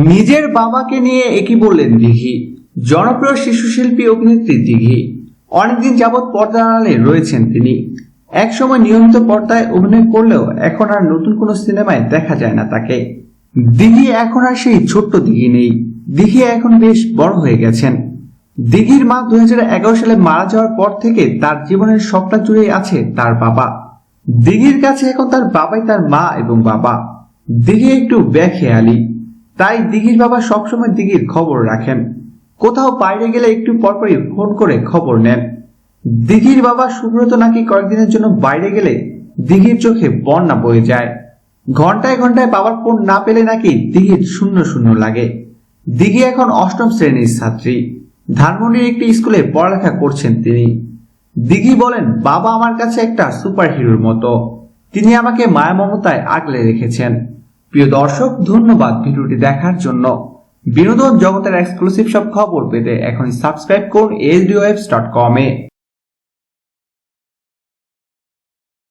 নিজের বাবাকে নিয়ে একই বললেন দিঘি। জনপ্রিয় শিশু শিল্পী অভিনেত্রী দিঘি অনেকদিন যাবৎ পর্দার আড়ালে রয়েছেন তিনি। একসময় নিয়মিত পর্দায় অভিনয় করলেও এখন আর নতুন কোনো সিনেমায় দেখা যায় না তাকে। দিঘি এখন আর সেই ছোট্ট দিঘি নেই। দিঘি এখন বেশ বড় হয়ে গেছেন। দিঘির মা 2011 সালে মারা যাওয়ার পর থেকে তার জীবনের সবটা জুড়েই আছে তার বাবা। দিঘির কাছে এখন তার বাবাই তার মা এবং বাবা। দিঘি একটু বেখেয়ালি, তাই দিঘির বাবা সবসময় দিঘির খবর রাখেন। কোথাও বাইরে গেলে একটু পরপরই ফোন করে খবর নেন। দিঘির বাবা সুব্রত নাকি কয়েকদিনের জন্য বাইরে গেলে দিঘির চোখে বন্যা বয়ে যায়। ঘন্টায় ঘন্টায় বাবার ফোন না পেলে নাকি দিঘির শূন্য শূন্য লাগে। দিঘি এখন 8ম শ্রেণীর ছাত্রী। ধানমন্ডির একটি স্কুলে পড়ালেখা করছেন তিনি। দিঘি বলেন, বাবা আমার কাছে একটা সুপার হিরোর মতো। তিনি আমাকে মায়া মমতায় আগলে রেখেছেন। প্রিয় দর্শক, ধন্যবাদ ভিডিওটি দেখার জন্য। বিনোদন জগতের এক্সক্লুসিভ সব খবর পেতে এখন সাবস্ক্রাইব করুন HDWebs.com-এ।